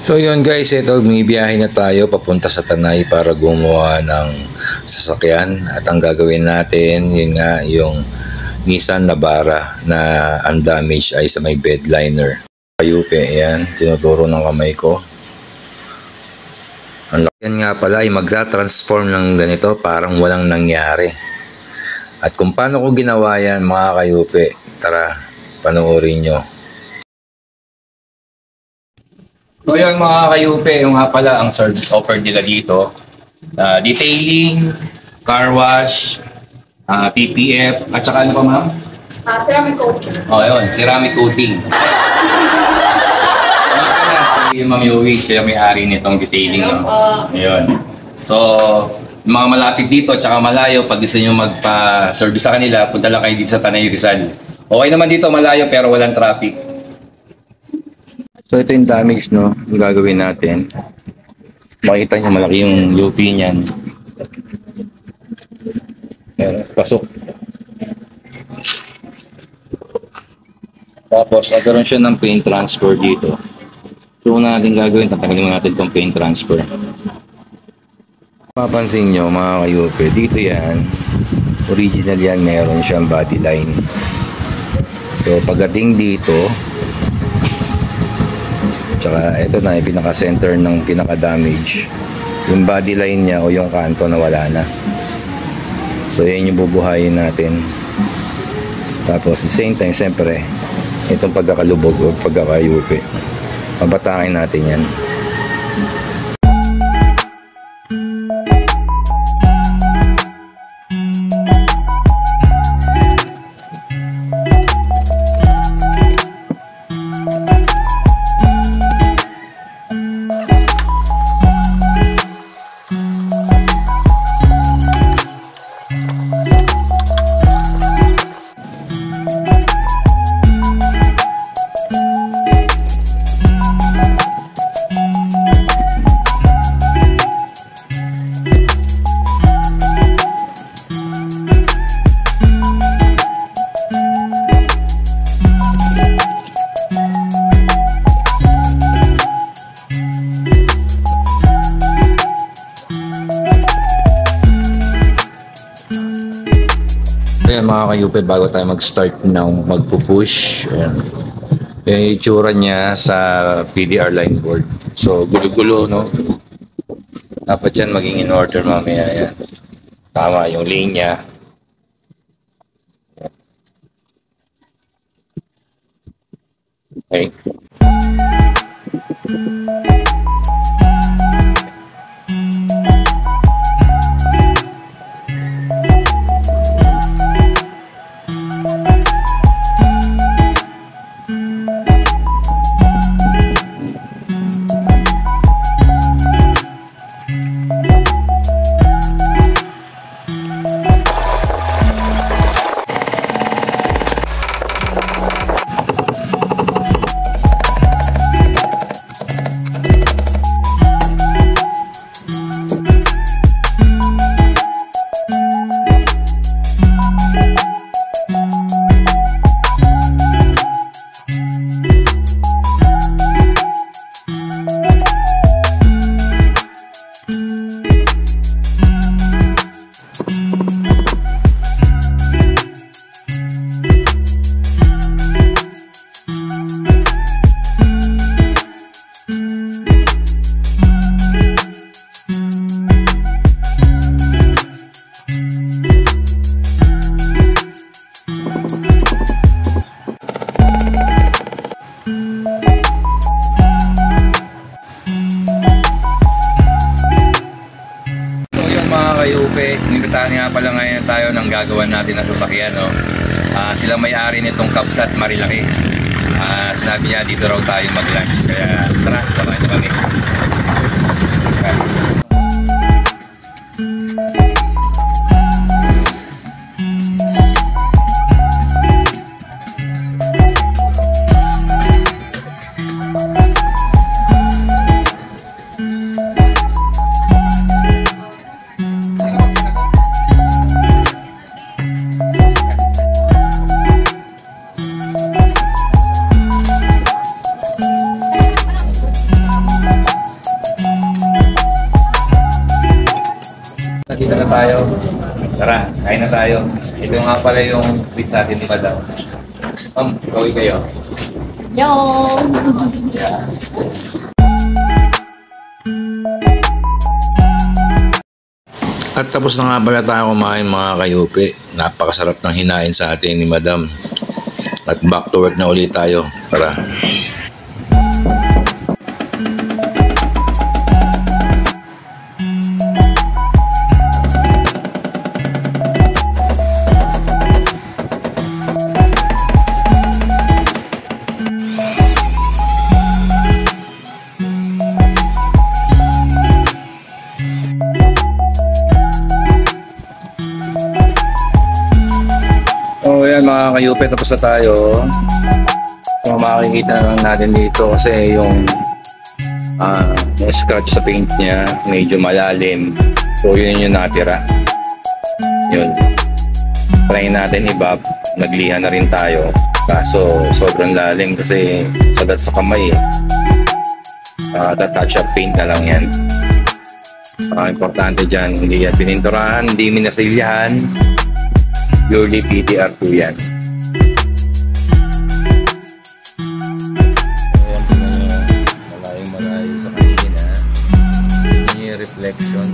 So yun guys, ito bumibiyahe na tayo papunta sa Tanay para gumawa ng sasakyan. At ang gagawin natin, yun nga, yung Nissan Navara na ang damage ay sa may bed liner. Kayupe, yan, tinuturo ng kamay ko. Yan nga pala ay magta-transform ng ganito, parang walang nangyari. At kung paano ko ginawa yan mga kayupe, tara, panoorin nyo. So yun mga kayupe, yung nga pala ang service offer nila dito. Detailing, car wash, PPF, at saka ano pa ma'am? Ceramic coating. O yun, ceramic coating. Si Ma'am Yowie, siya may-ari nitong detailing. Ayun. So, mga malapit dito at saka malayo, pag gusto nyo magpa-service sa kanila, punta lang kayo dito sa Tanay Rizal. Okay naman dito, malayo pero walang traffic. So ito yung damage, no, yung gagawin natin. Makikita nyo malaki yung UP niyan. Ayan, pasok. Tapos nagkaroon siya ng paint transfer dito. So una natin gagawin, tatanggalin natin itong paint transfer. Mapapansin nyo mga kayupe, dito yan, original yan, meron siyang body line. So pagdating dito, tsaka ito na yung pinaka-center ng pinaka-damage, yung body line niya o yung kanto na wala na. So yan yung bubuhayin natin. Tapos at the same time, siyempre itong pagkakalubog o pagkakayupi, pabatakin natin yan. Ayan mga kayupe, bago tayo mag-start ng magpupush, ayan, yung itsura niya sa PDR line board. So gulo-gulo, no? Dapat yan maging in order mamaya. Ayan, tama yung linya. Okay. Inimbitahan nga pala ngayon tayo ng gagawan natin ng sasakyan, no? Sila may-ari nitong Kabsat Marilaki. Sinabi niya dito raw tayo mag-lunch, kaya tara, samahan niyo kami. nandito na tayo. Tara, kain na tayo. Ito nga pala yung treat sa atin ni Madam. Ma'am, okay kayo? Yo! Yeah. At tapos na nga pala tayo kumain mga kayupi. Napakasarap ng hinain sa atin ni Madam. At back to work na ulit tayo. Tara. So yan mga kayupe, tapos na tayo. So makikita lang natin dito kasi yung scratch sa paint niya medyo malalim. So yun yung natira. Yun. Try natin i-buff. Nagliha na rin tayo. Kaso sobrang lalim kasi sadat sa kamay. Touch up paint na lang yan. Importante dyan, hindi yan pininturahan, hindi minasilyahan. Purely PTR2 yan. Ayan po na yung malayo sa kanina. Yun yung reflection.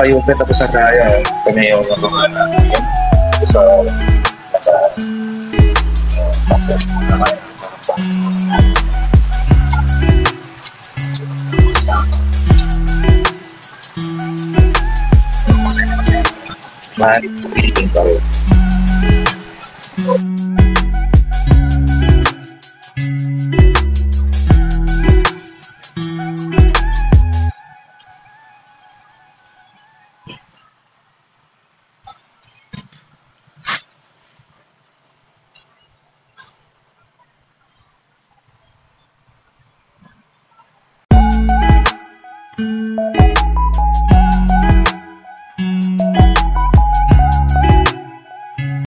Kayupe, tapos na tayo. Kami yung mga natin. So, success na naman. Mahal, pilitin pa rin.